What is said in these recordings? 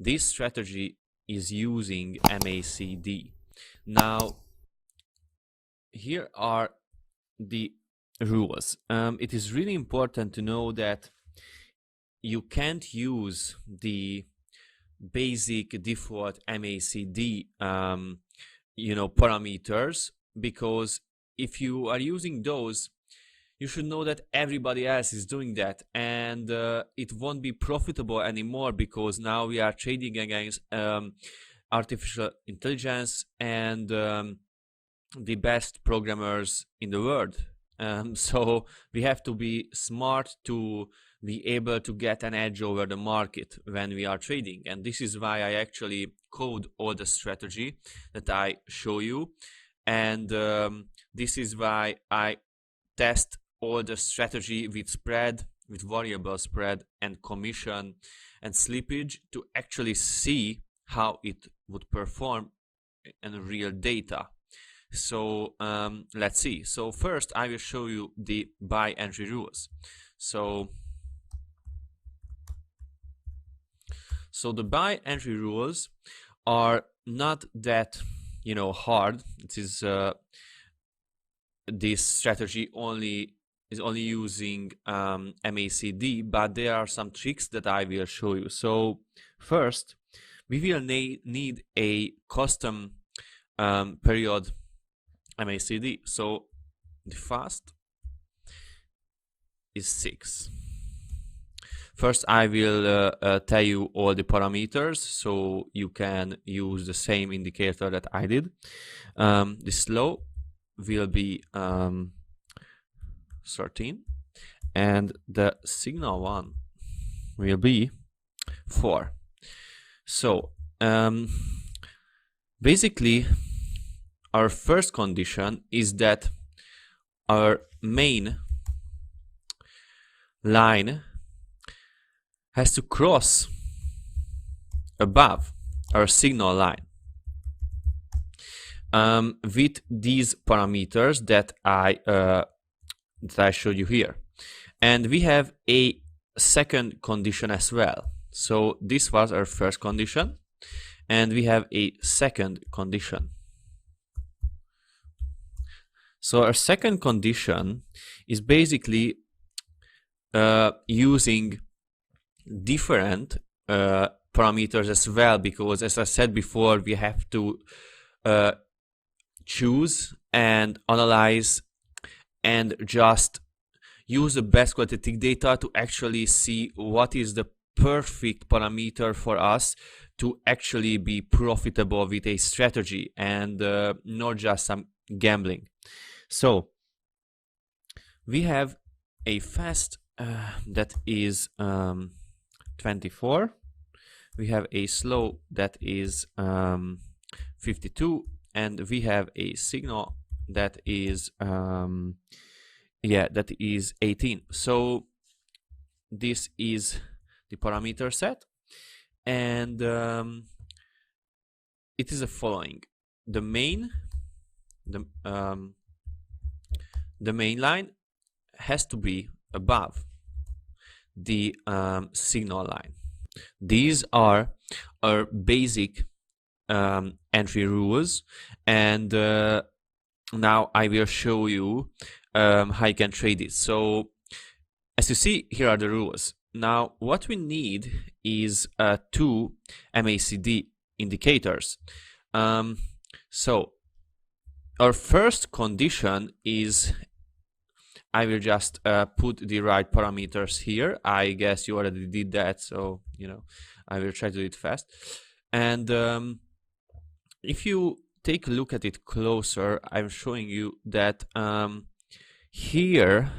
this strategy is using MACD. Now, here are the rules. It is really important to know that you can't use the basic default MACD parameters, because if you are using those, you should know that everybody else is doing that, and it won't be profitable anymore, because now we are trading against artificial intelligence and the best programmers in the world. So we have to be smart to be able to get an edge over the market when we are trading. And this is why I actually code all the strategy that I show you. And this is why I test all the strategy with spread, with variable spread and commission and slippage, to actually see how it would perform in real data. So let's see. So first I will show you the buy entry rules. So the buy entry rules are not that hard. It is this strategy is only using MACD, but there are some tricks that I will show you. So first we will need a custom period MACD. So the fast is 6. First I will tell you all the parameters, so you can use the same indicator that I did. The slow will be 13, and the signal one will be 4. So basically our first condition is that our main line has to cross above our signal line with these parameters that I showed you here. And we have a second condition as well. So this was our first condition, and we have a second condition. So our second condition is basically using different parameters as well, because as I said before, we have to choose and analyze and just use the best qualitative data to actually see what is the perfect parameter for us to actually be profitable with a strategy, and not just some gambling. So we have a fast that is 24, we have a slow that is 52, and we have a signal that is that is 18. So this is the parameter set, and it is the following. The main line has to be above the signal line. These are our basic entry rules, and now I will show you how you can trade it. So as you see, here are the rules. Now what we need is 2 MACD indicators. So our first condition is, I will just put the right parameters here. I guess you already did that, so I will try to do it fast. And if you take a look at it closer, I'm showing you that here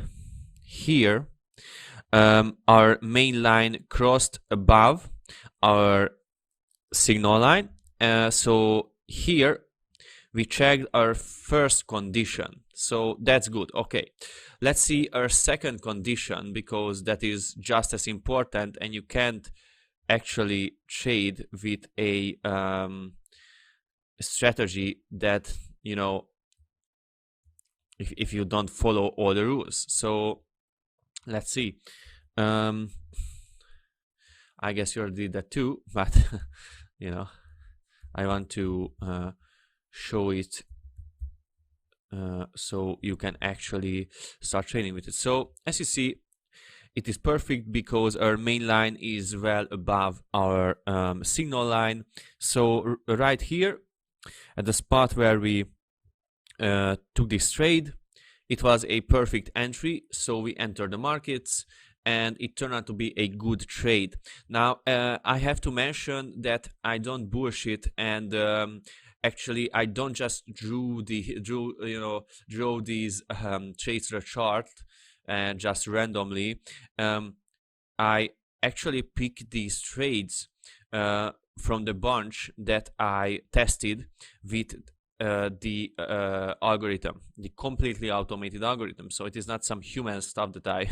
our main line crossed above our signal line. So here we checked our first condition, so that's good. Okay, let's see our second condition, because that is just as important, and you can't actually trade with a strategy that if you don't follow all the rules. So let's see. I I guess you already did that too, but you know, I want to show it so you can actually start trading with it. So as you see, it is perfect because our main line is well above our signal line. So right here at the spot where we took this trade, it was a perfect entry, so we entered the markets and it turned out to be a good trade. Now I have to mention that I don't bullshit, and actually I don't just draw these trades to the chart and just randomly. I actually pick these trades from the bunch that I tested with the algorithm, the completely automated algorithm. So it is not some human stuff that I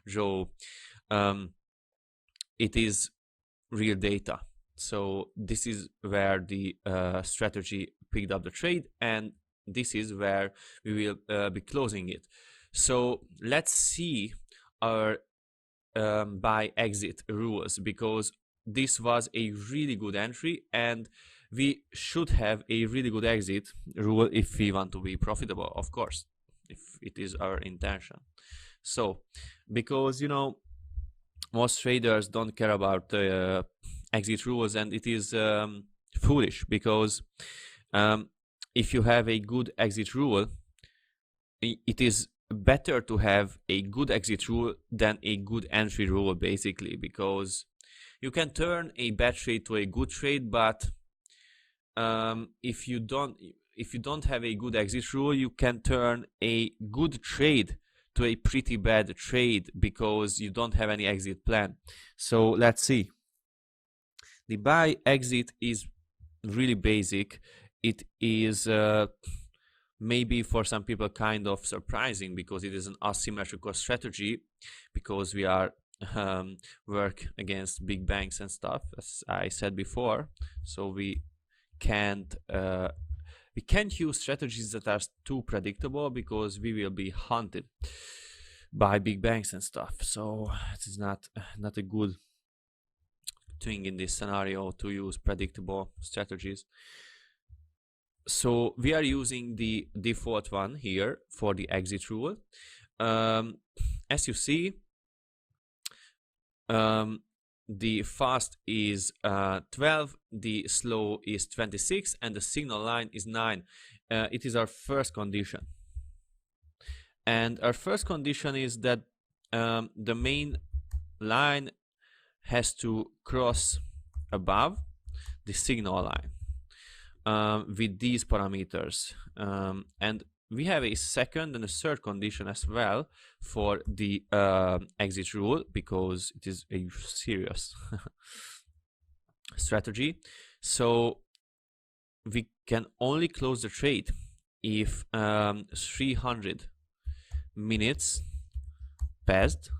draw. It is real data. So this is where the strategy picked up the trade, and this is where we will be closing it. So let's see our buy exit rules, because this was a really good entry and we should have a really good exit rule if we want to be profitable, of course, if it is our intention. So because most traders don't care about exit rules, and it is foolish, because if you have a good exit rule, it is better to have a good exit rule than a good entry rule, basically, because you can turn a bad trade to a good trade, but if you don't have a good exit rule, you can turn a good trade to a pretty bad trade because you don't have any exit plan. So let's see. The buy exit is really basic. It is maybe for some people kind of surprising, because it is an asymmetrical strategy, because we are work against big banks and stuff, as I said before. So we can't use strategies that are too predictable, because we will be hunted by big banks and stuff. So it is not a good thing in this scenario to use predictable strategies. So we are using the default one here for the exit rule. As you see, the fast is 12, the slow is 26, and the signal line is 9. It is our first condition. And our first condition is that the main line has to cross above the signal line with these parameters. And we have a second and a third condition as well for the exit rule, because it is a serious strategy. So we can only close the trade if 300 minutes passed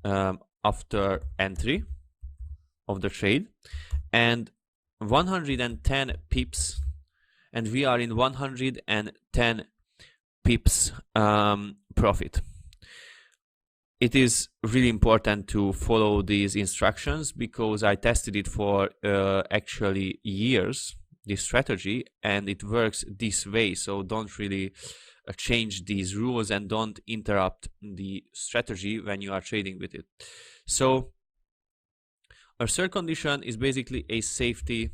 after entry of the trade, and 110 pips, and we are in 110 pips profit. It is really important to follow these instructions, because I tested it for actually years, this strategy, and it works this way. So don't really change these rules, and don't interrupt the strategy when you are trading with it. So our third condition is basically a safety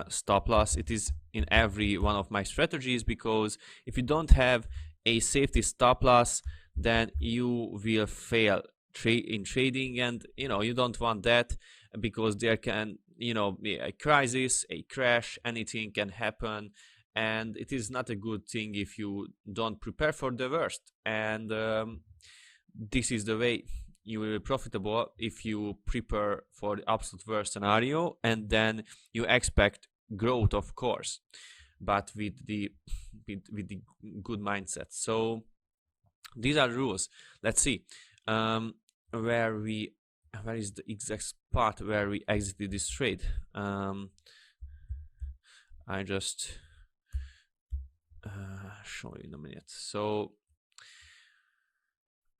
stop loss. It is in every one of my strategies, because if you don't have a safety stop loss, then you will fail in trading, and you don't want that, because there can be a crisis, a crash, anything can happen, and it is not a good thing if you don't prepare for the worst. And this is the way you will be profitable, if you prepare for the absolute worst scenario, and then you expect growth, of course, but with the good mindset. So these are rules. Let's see where is the exact spot where we exited this trade. I just show you in a minute. So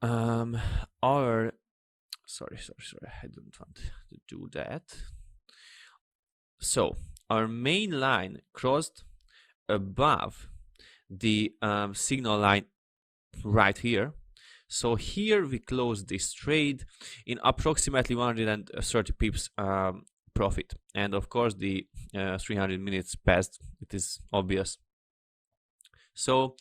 our sorry, I don't want to do that. So our main line crossed above the signal line right here. So here we closed this trade in approximately 130 pips profit, and of course the 300 minutes passed. It is obvious. So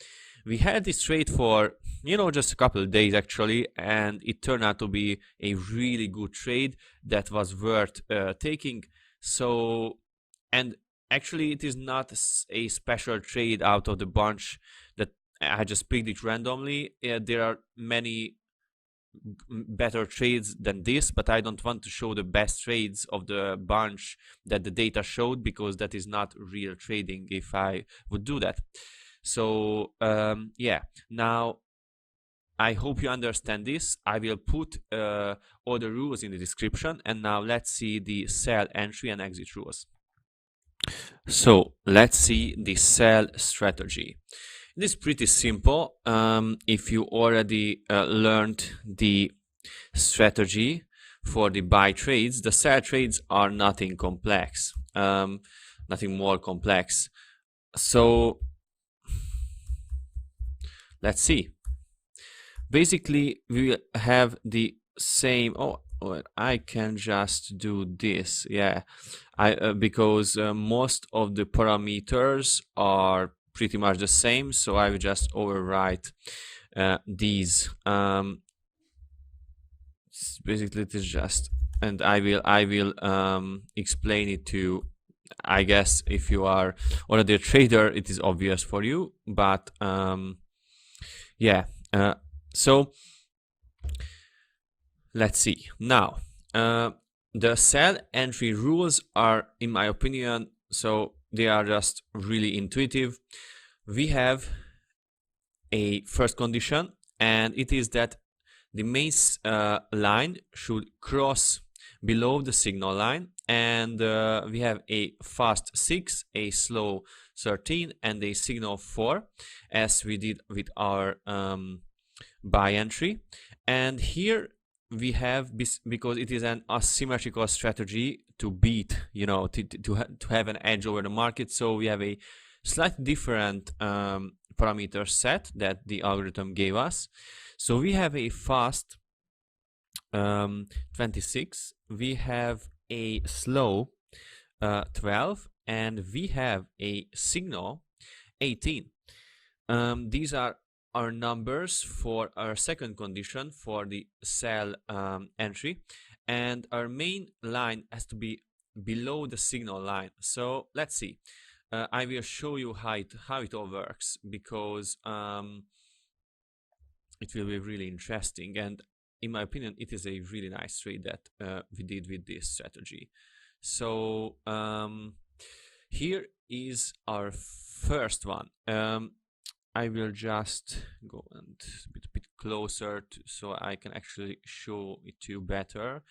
we had this trade for, you know, just a couple of days actually, and it turned out to be a really good trade that was worth taking. So, and actually it is not a special trade out of the bunch that I just picked it randomly. There are many better trades than this, but I don't want to show the best trades of the bunch that the data showed, because that is not real trading if I would do that. So yeah, now I hope you understand this. I will put all the rules in the description, and now let's see the sell, entry and exit rules. So let's see the sell strategy. It is pretty simple. If you already learned the strategy for the buy trades, the sell trades are nothing complex, nothing more complex. So let's see. Basically, we will have the same. Oh, I can just do this. Yeah, because most of the parameters are pretty much the same, so I will just overwrite these. Basically, it is just, and I will explain it to. I guess if you are already a trader, it is obvious for you, but yeah. So let's see now. The sell entry rules are, in my opinion, so they are just really intuitive. We have a first condition, and it is that the main line should cross below the signal line, and we have a fast 6, a slow 13, and a signal 4, as we did with our buy entry. And here we have, because it is an asymmetrical strategy to beat, you know, to have an edge over the market, so we have a slightly different parameter set that the algorithm gave us. So we have a fast 26, we have a slow 12, and we have a signal 18. These are our numbers for our second condition for the sell entry, and our main line has to be below the signal line. So let's see. I will show you how it all works, because it will be really interesting, and in my opinion it is a really nice trade that we did with this strategy. So here is our first one. I will just go and a bit closer so I can actually show it to you better.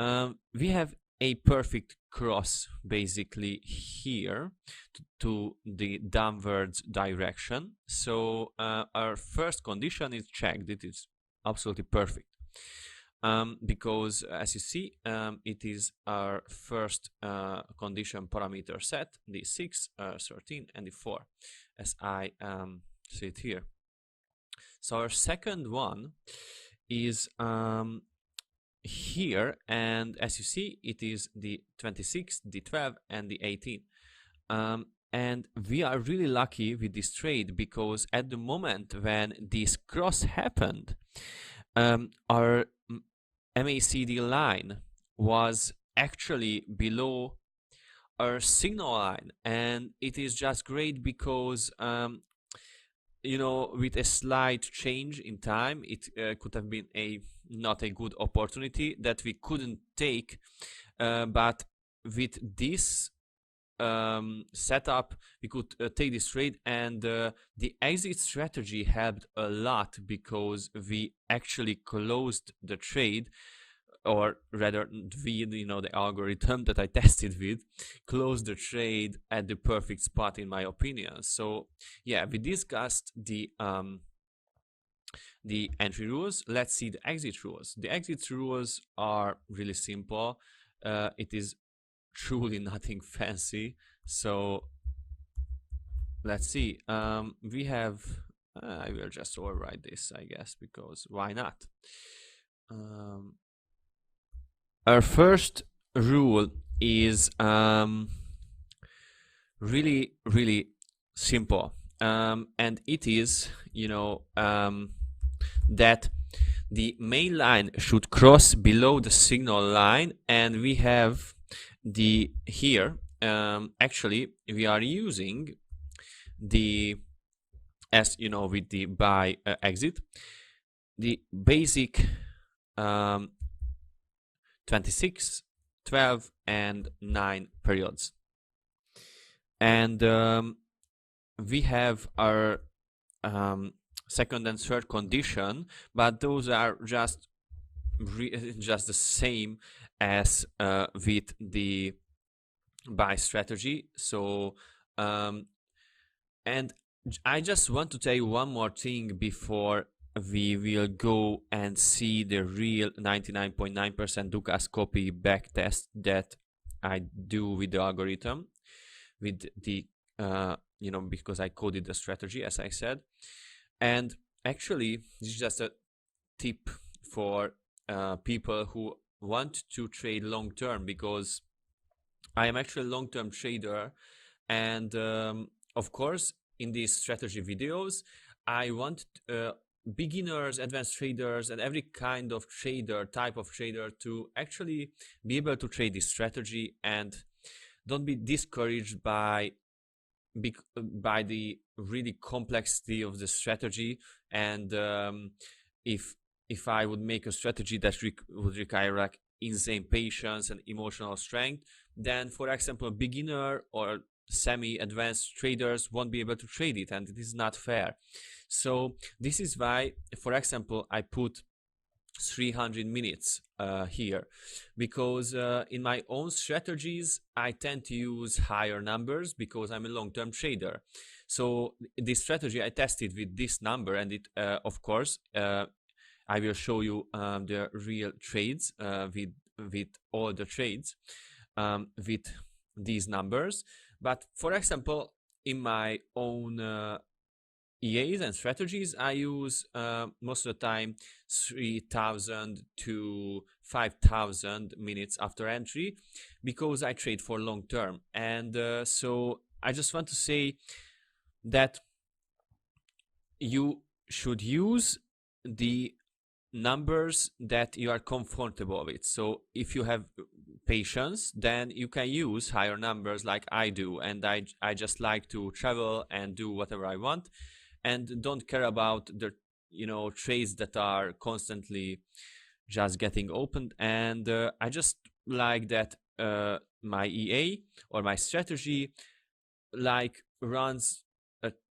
We have a perfect cross basically here to the downwards direction. So our first condition is checked. It is absolutely perfect, because as you see, it is our first condition parameter set, the 6, 13 and the 4, as I see it here. So our second one is here, and as you see, it is the 26, the 12 and the 18. And we are really lucky with this trade, because at the moment when this cross happened, our MACD line was actually below our signal line, and it is just great because you know, with a slight change in time, it could have been not a good opportunity that we couldn't take, but with this setup we could take this trade, and the exit strategy helped a lot, because we actually closed the trade, or rather we, you know, the algorithm that I tested with closed the trade at the perfect spot, in my opinion. So yeah, we discussed the the entry rules. Let's see the exit rules. The exit rules are really simple. It is truly nothing fancy. So let's see. We have, I will just override this, I guess, because why not? Our first rule is really, really simple. And it is, that the main line should cross below the signal line, and we have the here. Actually, we are using the, as you know, with the buy exit, the basic 26, 12, and 9 periods, and we have our second and third condition, but those are just the same as with the buy strategy. So and I just want to tell you one more thing before we will go and see the real 99.9% Dukas copy backtest that I do with the algorithm, with the because I coded the strategy, as I said. And actually, this is just a tip for people who want to trade long term, because I am actually a long-term trader, and of course in these strategy videos I want beginners, advanced traders, and every kind of trader, type of trader, to actually be able to trade this strategy and don't be discouraged by the really complexity of the strategy. And if I would make a strategy that would require like insane patience and emotional strength, then for example beginner or semi-advanced traders won't be able to trade it, and it is not fair. So this is why, for example, I put 300 minutes here, because in my own strategies I tend to use higher numbers because I'm a long-term trader. So this strategy I tested with this number, and it of course I will show you the real trades with all the trades with these numbers. But for example, in my own EAs and strategies, I use most of the time 3,000 to 5,000 minutes after entry, because I trade for long term. And so I just want to say that you should use the numbers that you are comfortable with. So if you have patience, then you can use higher numbers like I do, and I just like to travel and do whatever I want and don't care about the trades that are constantly just getting opened. And I just like that my EA or my strategy like runs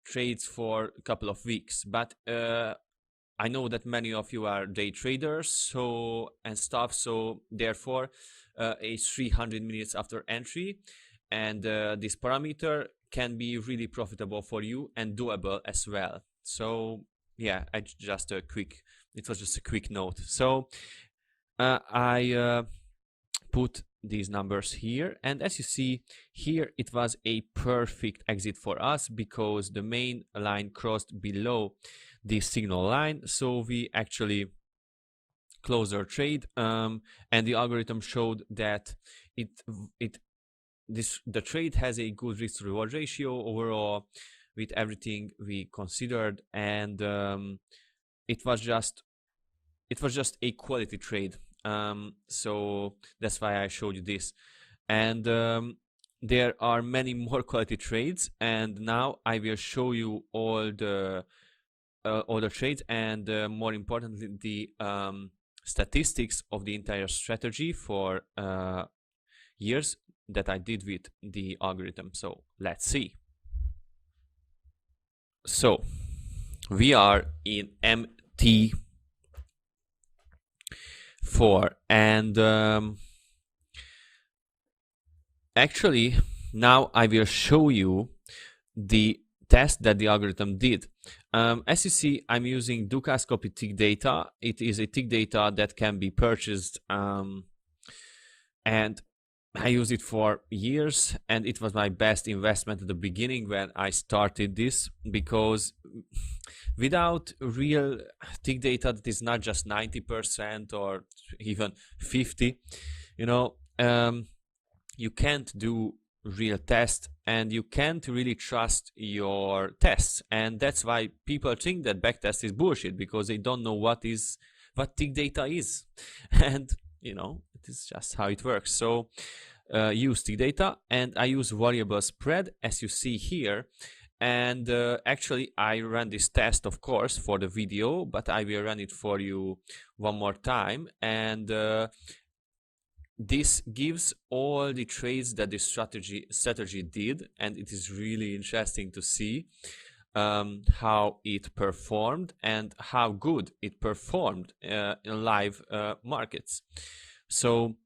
trades for a couple of weeks. But I know that many of you are day traders, so therefore a 300 minutes after entry and this parameter can be really profitable for you and doable as well. So yeah, it was just a quick note. So I put these numbers here, and as you see here, it was a perfect exit for us because the main line crossed below the signal line. So we actually closed our trade, and the algorithm showed that the trade has a good risk to reward ratio overall with everything we considered, and it was just a quality trade. So that's why I showed you this. And there are many more quality trades, and now I will show you all the trades, and more importantly the statistics of the entire strategy for years that I did with the algorithm. So let's see. So we are in MT4, and actually now I will show you the test that the algorithm did. As you see, I'm using Dukascopy tick data. It is a tick data that can be purchased, and I used it for years, and it was my best investment at the beginning when I started this, because without real tick data that is not just 90% or even 50, you know, you can't do real test, and you can't really trust your tests. And that's why people think that backtest is bullshit, because they don't know what tick data is. And you know, it is just how it works. So use tick data, and I use variable spread, as you see here. And actually I ran this test, of course, for the video, but I will run it for you one more time. And this gives all the trades that the strategy did, and it is really interesting to see how it performed and how good it performed in live markets. So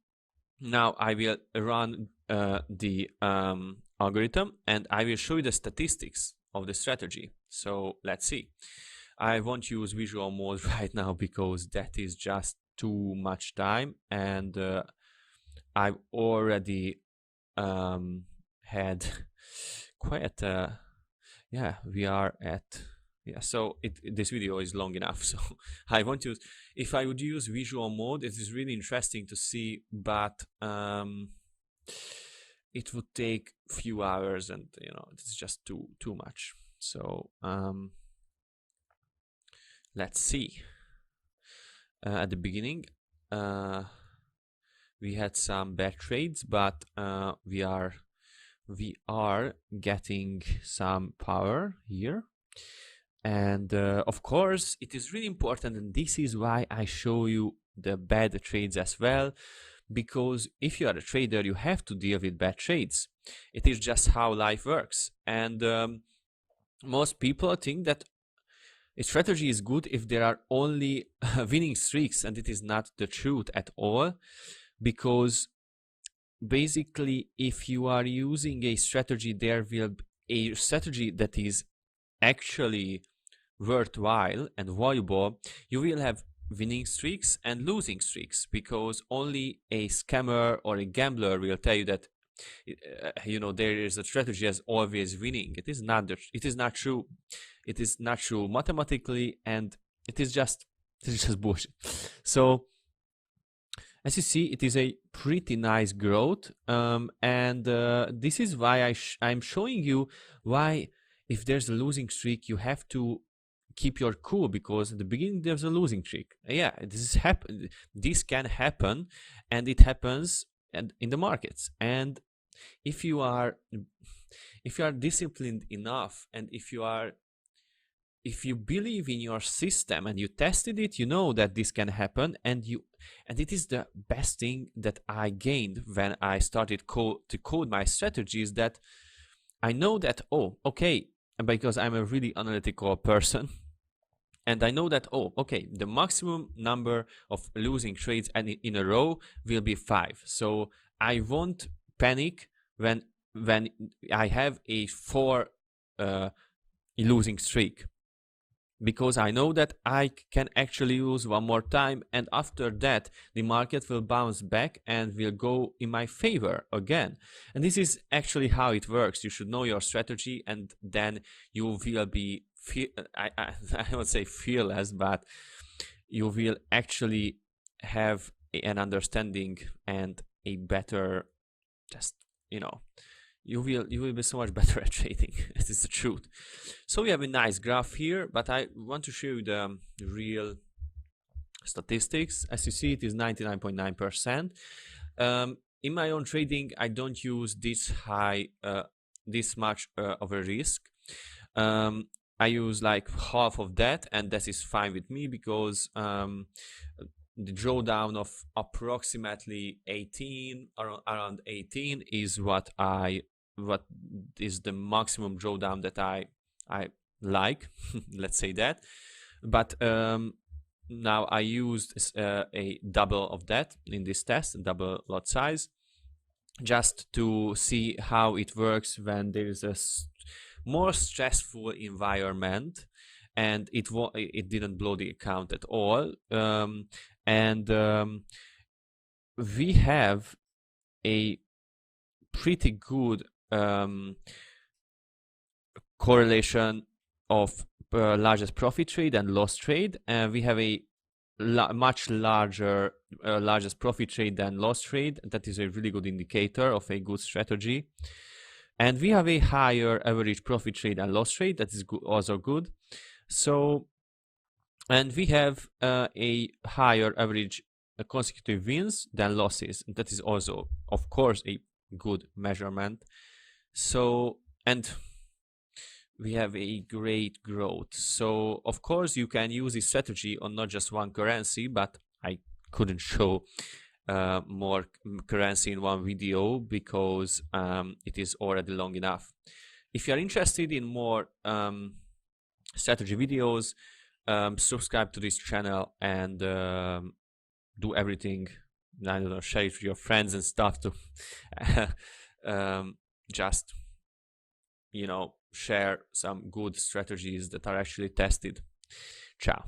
now I will run the algorithm, and I will show you the statistics of the strategy. So let's see. I won't use visual mode right now because that is just too much time, and I've already had quite yeah, we are at, yeah, so this video is long enough. So I want to, if I would use visual mode, it is really interesting to see, but it would take few hours, and you know, it's just too much. So let's see. At the beginning we had some bad trades, but we are getting some power here. And of course it is really important, and this is why I show you the bad trades as well, because if you are a trader, you have to deal with bad trades. It is just how life works. And most people think that a strategy is good if there are only winning streaks, and it is not the truth at all. Because basically, if you are using a strategy, there will be a strategy that is actually worthwhile and valuable, you will have winning streaks and losing streaks, because only a scammer or a gambler will tell you that you know, there is a strategy as always winning. It is not true. It is not true mathematically, and it is just bullshit. So as you see, it is a pretty nice growth, and this is why I'm showing you why, if there's a losing streak, you have to keep your cool, because at the beginning there's a losing streak. Yeah, this can happen, and it happens in the markets. And if you are disciplined enough, and if you believe in your system and you tested it, you know that this can happen. And it is the best thing that I gained when I started to code my strategies, that I know that, oh, okay, because I'm a really analytical person, and I know that, oh, okay, the maximum number of losing trades in a row will be 5. So I won't panic when I have a 4 losing streak, because I know that I can actually lose one more time, and after that the market will bounce back and will go in my favor again. And this is actually how it works. You should know your strategy, and then you will be I won't say fearless, but you will actually have an understanding and a better, just, you know, you will be so much better at trading. This is the truth. So we have a nice graph here, but I want to show you the real statistics. As you see, it is 99.9%. In my own trading, I don't use this much of a risk. I use like half of that, and that is fine with me, because the drawdown of approximately 18, around 18, is what is the maximum drawdown that I like. Let's say that. But now I used a double of that in this test, double lot size, just to see how it works when there is a more stressful environment, and it didn't blow the account at all. We have a pretty good correlation of largest profit trade and loss trade, and we have a much larger largest profit trade than loss trade. That is a really good indicator of a good strategy. And we have a higher average profit trade and loss trade. That is also good. So, and we have a higher average consecutive wins than losses. That is also, of course, a good measurement. So, and we have a great growth. So, of course, you can use this strategy on not just one currency, but I couldn't show more currency in one video because it is already long enough. If you are interested in more strategy videos, subscribe to this channel and do everything. I don't know, share it with your friends and stuff to just, you know, share some good strategies that are actually tested. Ciao.